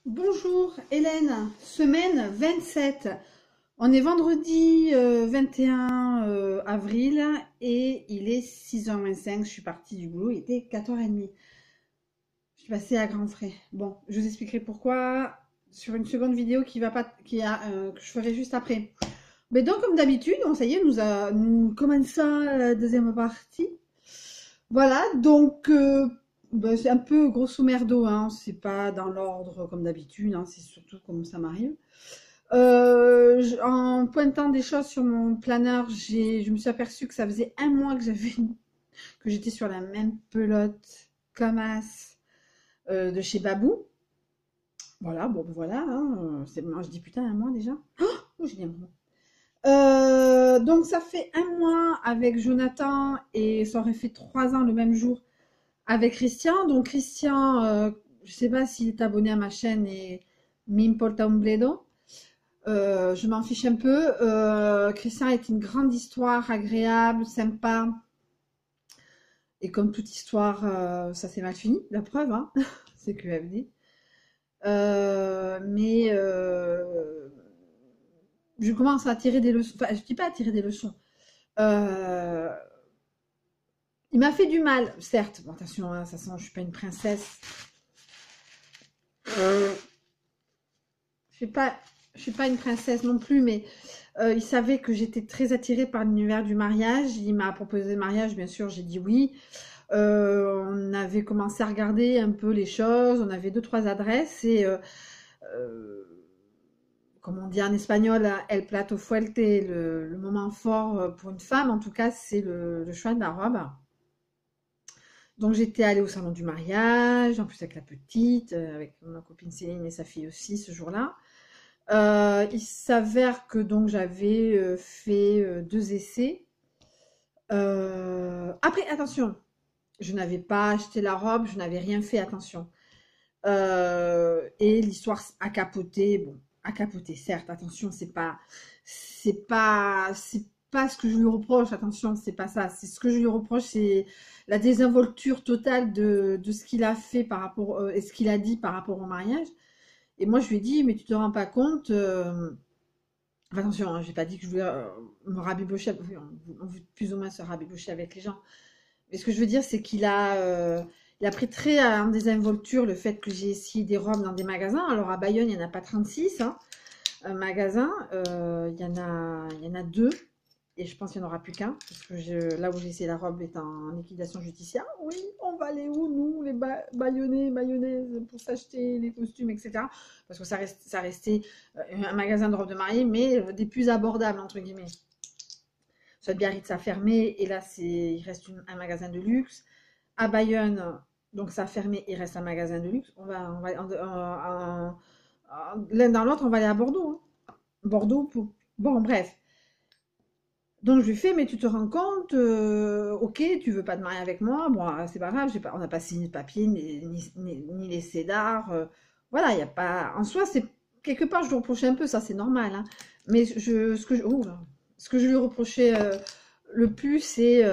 Bonjour Hélène, semaine 27. On est vendredi 21 avril et il est 6h25. Je suis partie du boulot, il était 4h30. Je suis passée à grands frais. Bon, je vous expliquerai pourquoi sur une seconde vidéo qui va pas, que je ferai juste après. Mais donc, comme d'habitude, ça y est, nous commençons la deuxième partie. Voilà, donc ben, c'est un peu grosso merdo, hein, c'est pas dans l'ordre comme d'habitude, hein, c'est surtout comme ça m'arrive. En pointant des choses sur mon planeur, je me suis aperçue que ça faisait un mois que que j'étais sur la même pelote comme as de chez Babou. Voilà, bon ben voilà, hein, moi je dis putain un mois déjà. Oh, j'ai dit un mois. Donc ça fait un mois avec Jonathan et ça aurait fait 3 ans le même jour avec Christian. Donc Christian, je sais pas s'il est abonné à ma chaîne et m'importa un bledo. Je m'en fiche un peu. Christian est une grande histoire, agréable, sympa. Et comme toute histoire, ça s'est mal fini, la preuve, hein. C'est QFD. Mais je commence à tirer des leçons. Enfin, je dis pas à tirer des leçons. Euh, il m'a fait du mal, certes. Bon, attention, hein, ça sent, je suis pas une princesse. Je suis pas, je suis pas une princesse non plus, mais il savait que j'étais très attirée par l'univers du mariage. Il m'a proposé le mariage, bien sûr, j'ai dit oui. On avait commencé à regarder un peu les choses, on avait deux, trois adresses et euh, comme on dit en espagnol, el plato fuerte, le moment fort pour une femme, en tout cas, c'est le choix de la robe. Donc j'étais allée au salon du mariage, en plus avec la petite, avec ma copine Céline et sa fille aussi ce jour-là. Il s'avère que donc j'avais fait 2 essais. Après, attention, je n'avais pas acheté la robe, je n'avais rien fait, attention. Et l'histoire a capoté, bon, a capoté, certes, attention, c'est pas ce que je lui reproche, attention, c'est pas ça. C'est ce que je lui reproche, c'est la désinvolture totale de ce qu'il a fait par rapport, et ce qu'il a dit par rapport au mariage. Et moi, je lui ai dit, mais tu te rends pas compte, enfin, attention, hein, j'ai pas dit que je voulais me rabibocher, on veut plus ou moins se rabibocher avec les gens. Mais ce que je veux dire, c'est il a pris très en désinvolture le fait que j'ai essayé des robes dans des magasins. Alors à Bayonne, il n'y en a pas 36, hein, un magasin, il y en a deux, et je pense qu'il n'y en aura plus qu'un, parce que là où j'ai essayé la robe est en liquidation judiciaire. Oui, on va aller où, nous, les Bayonnais, Bayonnaises, pour s'acheter les costumes, etc. Parce que ça restait un magasin de robes de mariée, mais des plus abordables, entre guillemets. Soit Biarritz a fermé et là il reste un magasin de luxe. À Bayonne, donc ça a fermé, il reste un magasin de luxe. L'un dans l'autre, on va aller à Bordeaux, hein. Bordeaux, bon, bref. Donc je lui fais, mais tu te rends compte, ok, tu veux pas te marier avec moi, bon, c'est pas grave, on n'a pas signé de papier, ni les cédars, voilà, il y a pas, en soi, c'est, quelque part, je lui reprochais un peu, ça c'est normal, hein. Mais ce que je lui reprochais le plus, c'est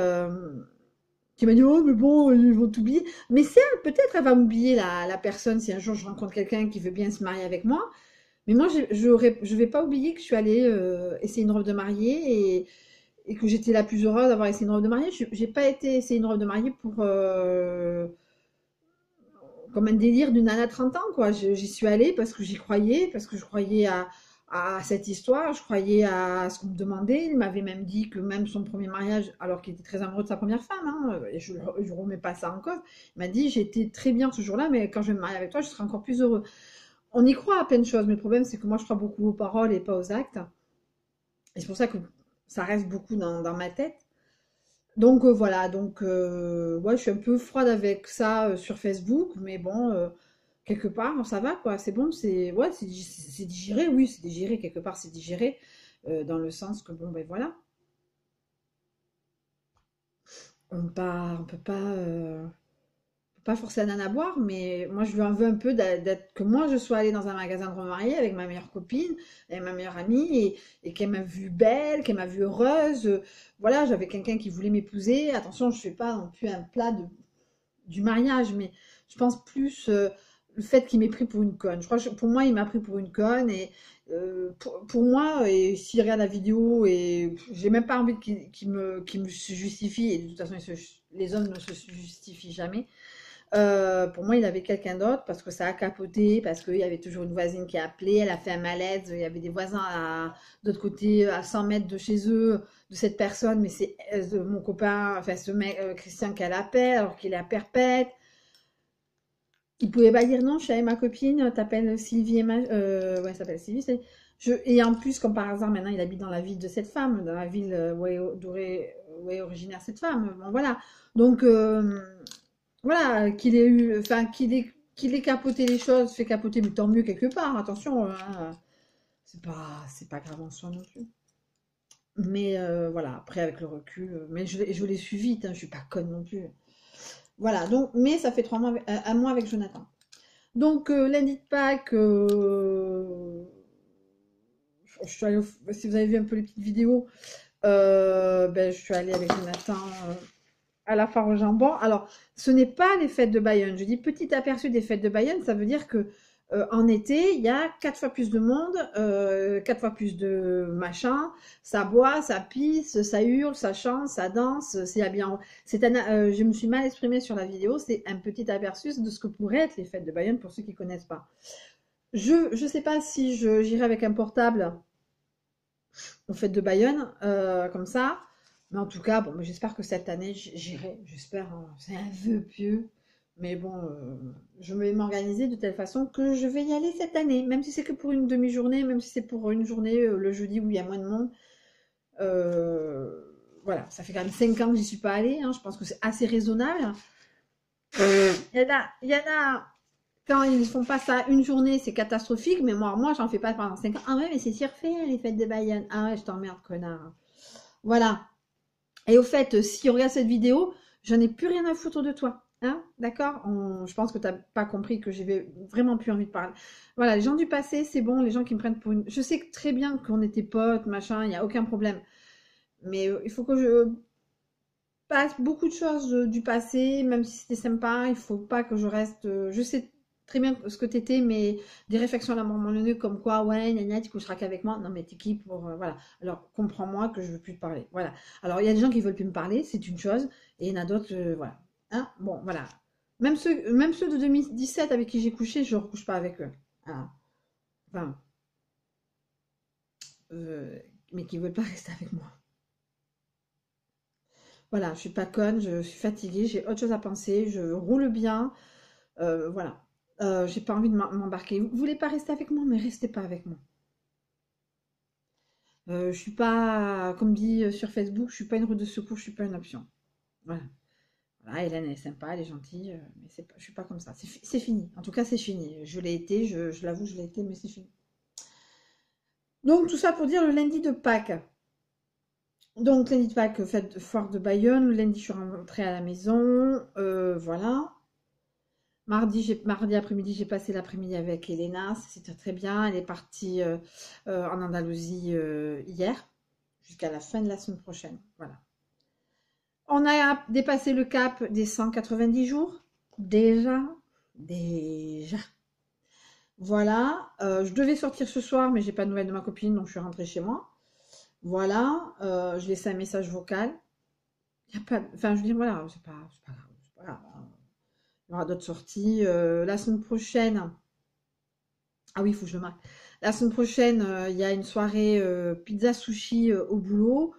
qui m'a dit, oh, mais bon, ils vont t'oublier. Mais certes, peut-être elle va m'oublier la personne si un jour je rencontre quelqu'un qui veut bien se marier avec moi. Mais moi, je vais pas oublier que je suis allée essayer une robe de mariée et que j'étais la plus heureuse d'avoir essayé une robe de mariée. J'ai pas été essayer une robe de mariée pour comme un délire d'une nana de 30 ans, quoi. J'y suis allée parce que j'y croyais, parce que je croyais à cette histoire, je croyais à ce qu'on me demandait. Il m'avait même dit que même son premier mariage, alors qu'il était très amoureux de sa première femme, hein, et je ne remets pas ça en cause, il m'a dit j'étais très bien ce jour-là, mais quand je vais me marier avec toi, je serai encore plus heureux. On y croit à plein de choses, mais le problème, c'est que moi, je crois beaucoup aux paroles et pas aux actes. Et c'est pour ça que ça reste beaucoup dans ma tête. Donc voilà, donc ouais, je suis un peu froide avec ça sur Facebook, mais bon, quelque part, ça va quoi, c'est bon, c'est ouais, c'est digéré, oui, c'est digéré, quelque part, c'est digéré, dans le sens que bon, ben voilà, on peut pas forcer la nana à boire, mais moi je lui en veux un peu que moi je sois allée dans un magasin de remariés avec ma meilleure copine, et ma meilleure amie, et qu'elle m'a vue belle, qu'elle m'a vue heureuse. Voilà, j'avais quelqu'un qui voulait m'épouser. Attention, je fais pas non plus un plat du mariage, mais je pense plus le fait qu'il m'ait pris pour une conne. Je crois que pour moi, il m'a pris pour une conne. Et pour moi, et s'il regarde la vidéo, et j'ai même pas envie qu'il me se justifie, et de toute façon, les hommes ne se justifient jamais. Pour moi, il avait quelqu'un d'autre parce que ça a capoté, parce qu'il y avait toujours une voisine qui a appelé, elle a fait un malaise, il y avait des voisins d'autre côté, à 100 mètres de chez eux, de cette personne, mais c'est mon copain, enfin ce mec, Christian, qu'elle appelle, alors qu'il est à Perpète. Il pouvait pas dire non, je suis avec ma copine, t'appelles Sylvie ouais, ça s'appelle Sylvie. Et en plus, comme par hasard, maintenant, il habite dans la ville de cette femme, dans la ville où est originaire cette femme. Bon, voilà. Donc, voilà, qu'il ait eu, enfin, qu'il ait capoté les choses, fait capoter, mais tant mieux quelque part, attention, hein, c'est pas grave en soi non plus. Mais voilà, après avec le recul, mais je l'ai su vite, hein, je suis pas conne non plus. Voilà, donc, mais ça fait 3 mois, un mois avec Jonathan. Donc lundi de Pâques, je suis allée si vous avez vu un peu les petites vidéos, ben, je suis allée avec Jonathan à la foire au jambon. Alors, ce n'est pas les fêtes de Bayonne. Je dis petit aperçu des fêtes de Bayonne, ça veut dire que en été, il y a 4 fois plus de monde, 4 fois plus de machin. Ça boit, ça pisse, ça hurle, ça chante, ça danse. C'est bien. Je me suis mal exprimée sur la vidéo. C'est un petit aperçu de ce que pourraient être les fêtes de Bayonne pour ceux qui ne connaissent pas. Je sais pas si j'irai avec un portable aux fêtes de Bayonne comme ça. Mais en tout cas, bon, j'espère que cette année, j'irai. J'espère, hein, c'est un vœu pieux. Mais bon, je vais m'organiser de telle façon que je vais y aller cette année. Même si c'est que pour une demi-journée, même si c'est pour une journée le jeudi où il y a moins de monde. Euh, voilà, ça fait quand même 5 ans que j'y suis pas allée. Hein, je pense que c'est assez raisonnable. Il y en a, quand ils font pas ça une journée, c'est catastrophique. Mais moi j'en fais pas pendant 5 ans. Ah ouais, mais c'est surfait les fêtes de Bayonne. Ah ouais, je t'emmerde, connard. Voilà. Et au fait, si on regarde cette vidéo, j'en ai plus rien à foutre de toi. Hein, d'accord? Je pense que tu n'as pas compris que j'avais vraiment plus envie de parler. Voilà, les gens du passé, c'est bon, les gens qui me prennent pour une. Je sais très bien qu'on était potes, machin, il n'y a aucun problème. Mais il faut que je passe beaucoup de choses du passé, même si c'était sympa, il faut pas que je reste. Je sais très bien ce que t'étais, mais des réflexions à la moment donné, comme quoi, ouais, gna, tu coucheras qu'avec moi. Non, mais t'es qui pour. Voilà. Alors, comprends-moi que je veux plus te parler. Voilà. Alors, il y a des gens qui veulent plus me parler, c'est une chose, et il y en a d'autres, voilà. Hein, bon, voilà. Même ceux de 2017 avec qui j'ai couché, je ne recouche pas avec eux. Hein. Enfin, mais qui veulent pas rester avec moi. Voilà, je suis pas conne, je suis fatiguée, j'ai autre chose à penser, je roule bien, voilà. J'ai pas envie de m'embarquer. Vous voulez pas rester avec moi, mais restez pas avec moi. Je suis pas, comme dit sur Facebook, je suis pas une roue de secours, je suis pas une option. Voilà. Voilà, Hélène elle est sympa, elle est gentille, mais je suis pas comme ça. C'est fini. En tout cas, c'est fini. Je l'ai été, je l'avoue, je l'ai été, mais c'est fini. Donc tout ça pour dire le lundi de Pâques. Donc lundi de Pâques, fête foire de Bayonne. Le lundi, je suis rentrée à la maison. Voilà. Mardi après-midi, j'ai passé l'après-midi avec Elena. C'était très bien. Elle est partie en Andalousie hier, jusqu'à la fin de la semaine prochaine. Voilà. On a dépassé le cap des 190 jours. Déjà. Déjà. Voilà. Je devais sortir ce soir, mais j'ai pas de nouvelles de ma copine, donc je suis rentrée chez moi. Voilà. Je laissais un message vocal. Y a pas, enfin, je veux dire, voilà, c'est pas grave. C'est pas grave, hein. Il y aura d'autres sorties. La semaine prochaine, ah oui, il faut que je le marque. La semaine prochaine, il y a une soirée pizza sushi au boulot.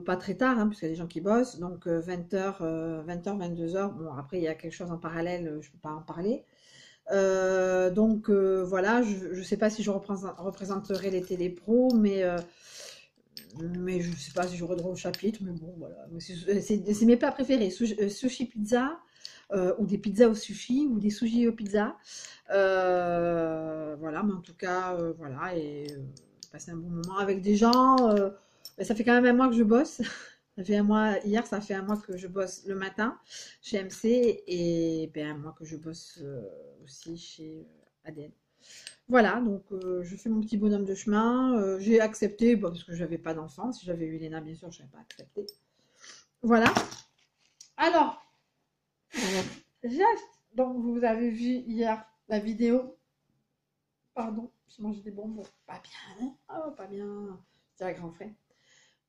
Pas très tard, hein, puisqu'il y a des gens qui bossent. Donc 20h, 20h, 22h. Bon, après, il y a quelque chose en parallèle, je ne peux pas en parler. Donc voilà, je ne sais pas si je représenterai les télépros, mais je ne sais pas si j'aurai droit au chapitre. Mais bon, voilà. C'est mes plats préférés. Sushi pizza, ou des pizzas au sushi, ou des sushis au pizza. Voilà, mais en tout cas, voilà, et passer un bon moment avec des gens. Ben, ça fait quand même un mois que je bosse. Ça fait un mois, hier, ça fait un mois que je bosse le matin chez MC et ben, un mois que je bosse aussi chez ADN. Voilà, donc je fais mon petit bonhomme de chemin. J'ai accepté, bon, parce que je n'avais pas d'enfant. Si j'avais eu Léna, bien sûr, je n'aurais pas accepté. Voilà. Alors, donc vous avez vu hier la vidéo. Pardon, j'ai mangé des bonbons. Pas bien, hein? Oh, pas bien. C'est un grand frère.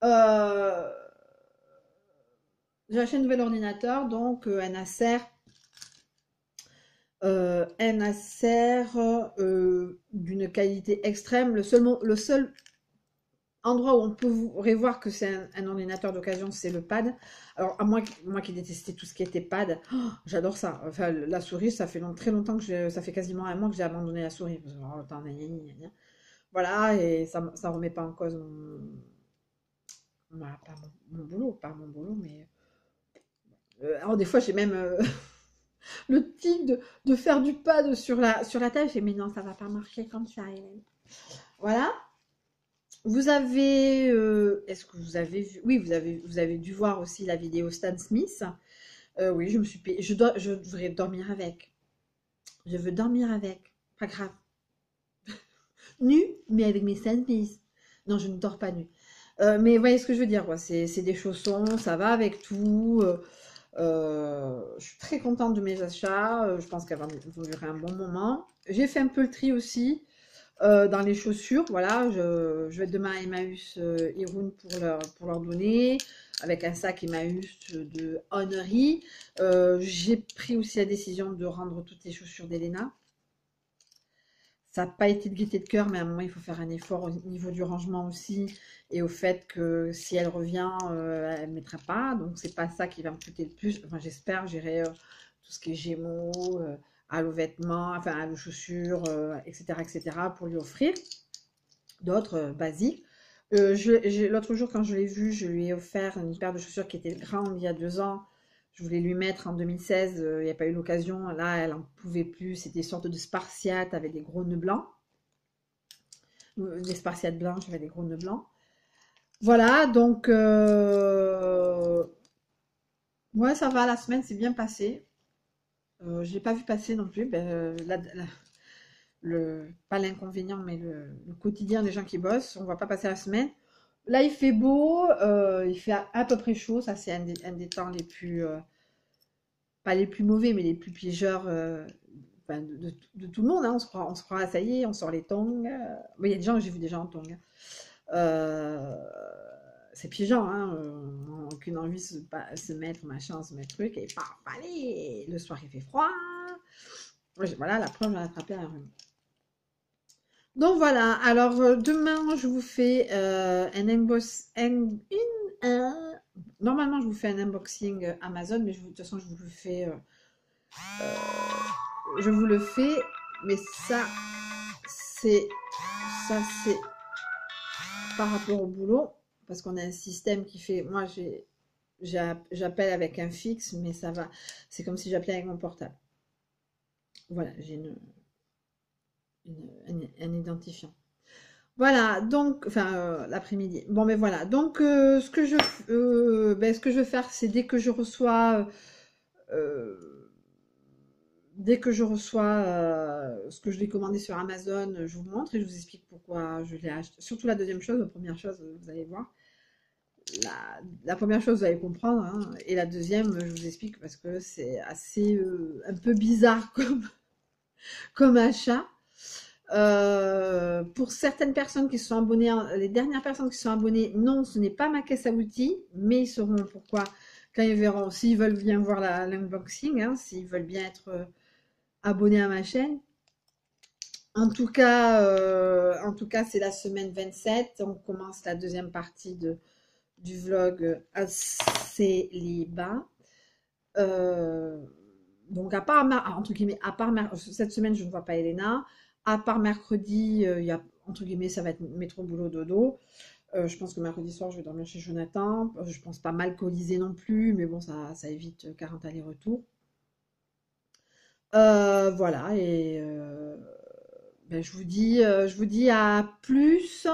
Euh, j'ai acheté un nouvel ordinateur, donc un Acer d'une qualité extrême. Le seul endroit où on pourrait voir que c'est un ordinateur d'occasion, c'est le pad. Alors, à moi qui détestais tout ce qui était pad, oh, j'adore ça. Enfin, la souris, ça fait très longtemps que ça fait quasiment un mois que j'ai abandonné la souris. Parce que, oh, attends, gna, gna, gna, gna. Voilà, et ça remet pas en cause pas mon boulot, pas mon boulot, mais alors des fois j'ai même le tic de faire du pad sur la table. J'ai dit, mais non, ça va pas marcher comme ça, Hélène. Voilà. Vous avez, est-ce que vous avez vu, oui, vous avez dû voir aussi la vidéo Stan Smith. Oui, je me suis payé, je devrais dormir avec. Je veux dormir avec, pas grave. Nu, mais avec mes Stan Smith. Non, je ne dors pas nu. Mais vous voyez ce que je veux dire, quoi. C'est des chaussons, ça va avec tout. Je suis très contente de mes achats. Je pense qu'elles vont durer un bon moment. J'ai fait un peu le tri aussi dans les chaussures. Voilà, je vais demain à Emmaüs Irun pour leur donner. Avec un sac Emmaüs de Honnery. J'ai pris aussi la décision de rendre toutes les chaussures d'Elena. Ça n'a pas été de gaieté de cœur, mais à un moment, il faut faire un effort au niveau du rangement aussi. Et au fait que si elle revient, elle ne mettra pas. Donc, c'est pas ça qui va me coûter le plus. Enfin, j'espère, j'irai tout ce qui est Gémeaux, halo vêtements, enfin, halo chaussures, etc., etc., pour lui offrir d'autres basiques. L'autre jour, quand je l'ai vu, je lui ai offert une paire de chaussures qui était grande il y a 2 ans. Je voulais lui mettre en 2016, il n'y a pas eu l'occasion. Là, elle n'en pouvait plus. C'était une sorte de spartiate avec des gros nœuds blancs. Des spartiates blanches avec des gros nœuds blancs. Voilà, donc, ouais, ça va, la semaine s'est bien passée. Je ne l'ai pas vu passer non plus. Ben, pas l'inconvénient, mais le quotidien des gens qui bossent. On ne voit pas passer la semaine. Là, il fait beau, il fait à peu près chaud. Ça, c'est un des temps les plus, pas les plus mauvais, mais les plus piégeurs enfin, de tout le monde. Hein. On se croit, ça y est, on sort les tongs. Il y a des gens, j'ai vu des gens en tongs. Hein. C'est piégeant, hein. On n'a aucune envie de se mettre machin, se mettre truc. Et paf, allez, le soir il fait froid. Voilà, la preuve, j'ai attrapé un rhume. Donc voilà, alors demain je vous fais normalement je vous fais un unboxing Amazon, mais de toute façon je vous le fais, mais c'est c'est par rapport au boulot, parce qu'on a un système qui fait, moi j'appelle avec un fixe, mais ça va, c'est comme si j'appelais avec mon portable. Voilà, j'ai un identifiant. Voilà, donc, enfin, l'après-midi. Bon, mais voilà. Donc, ce que ce que je vais faire, c'est dès que je reçois ce que je l'ai commandé sur Amazon, je vous montre et je vous explique pourquoi je l'ai acheté. Surtout la deuxième chose, la première chose, vous allez voir. La première chose, vous allez comprendre, hein, et la deuxième, je vous explique parce que c'est assez un peu bizarre comme achat. Pour certaines personnes qui se sont abonnées, les dernières personnes qui se sont abonnées, non, ce n'est pas ma caisse à outils, mais ils sauront pourquoi quand ils verront, s'ils veulent bien voir l'unboxing, hein, s'ils veulent bien être abonnés à ma chaîne. En tout cas, c'est la semaine 27. On commence la deuxième partie du vlog célibat. Donc, entre guillemets, cette semaine, je ne vois pas Elena. À part mercredi, il y a, entre guillemets, ça va être métro, boulot, dodo. Je pense que mercredi soir, je vais dormir chez Jonathan. Je pense pas m'alcooliser non plus, mais bon, ça évite 40 allers-retours. Voilà, et ben, je vous dis à plus.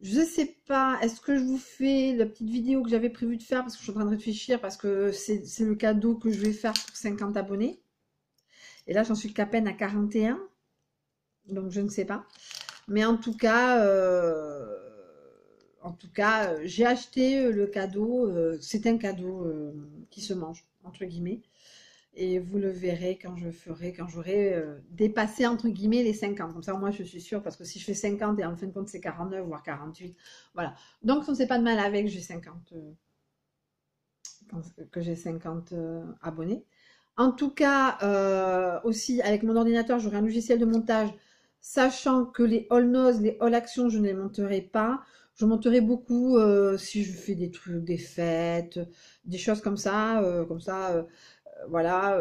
Je sais pas, est-ce que je vous fais la petite vidéo que j'avais prévu de faire parce que je suis en train de réfléchir parce que c'est le cadeau que je vais faire pour 50 abonnés. Et là, j'en suis qu'à peine à 41. Donc, je ne sais pas. Mais en tout cas, j'ai acheté le cadeau. C'est un cadeau qui se mange, entre guillemets. Et vous le verrez quand j'aurai dépassé, entre guillemets, les 50. Comme ça, moi, je suis sûre, parce que si je fais 50 et en fin de compte, c'est 49, voire 48, voilà. Donc, on ne sait pas de mal avec, j'ai 50, que j'ai 50 abonnés. En tout cas, aussi, avec mon ordinateur, j'aurai un logiciel de montage, sachant que les all nose, les all action, je ne les monterai pas. Je monterai beaucoup si je fais des trucs, des fêtes, des choses comme ça. Voilà.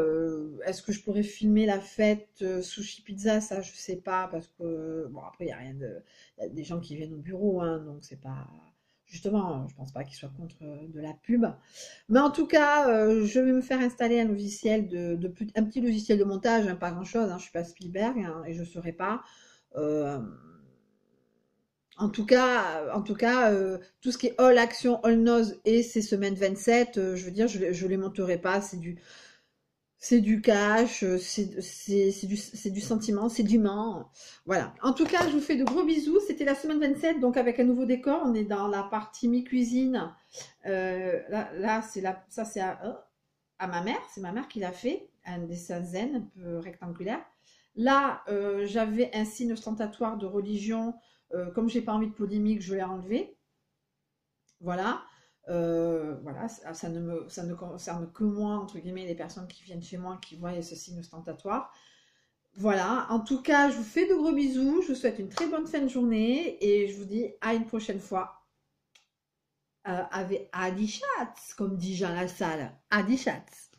Est-ce que je pourrais filmer la fête Sushi Pizza? Ça, je sais pas, parce que bon, après, il y a rien de, il y a des gens qui viennent au bureau, hein, donc c'est pas. Justement, je pense pas qu'ils soient contre de la pub. Mais en tout cas, je vais me faire installer un logiciel un petit logiciel de montage, hein, pas grand-chose, hein, je suis pas Spielberg, hein, et je ne serai pas. Euh, tout ce qui est all action, all nose et ces semaines 27, je veux dire, je les monterai pas, c'est du cash, c'est du sentiment, c'est du ment. Voilà. En tout cas, je vous fais de gros bisous. C'était la semaine 27, donc avec un nouveau décor. On est dans la partie mi-cuisine. Là ça c'est à ma mère. C'est ma mère qui l'a fait. Un dessin zen, un peu rectangulaire. Là, j'avais un signe ostentatoire de religion. Comme j'ai pas envie de polémique, je l'ai enlevé. Voilà. Voilà, ça ne concerne que moi, entre guillemets, les personnes qui viennent chez moi, qui voient ce signe ostentatoire. Voilà, en tout cas, je vous fais de gros bisous, je vous souhaite une très bonne fin de journée et je vous dis à une prochaine fois avec Adi Chats, comme dit Jean Lassalle. Adi Chats.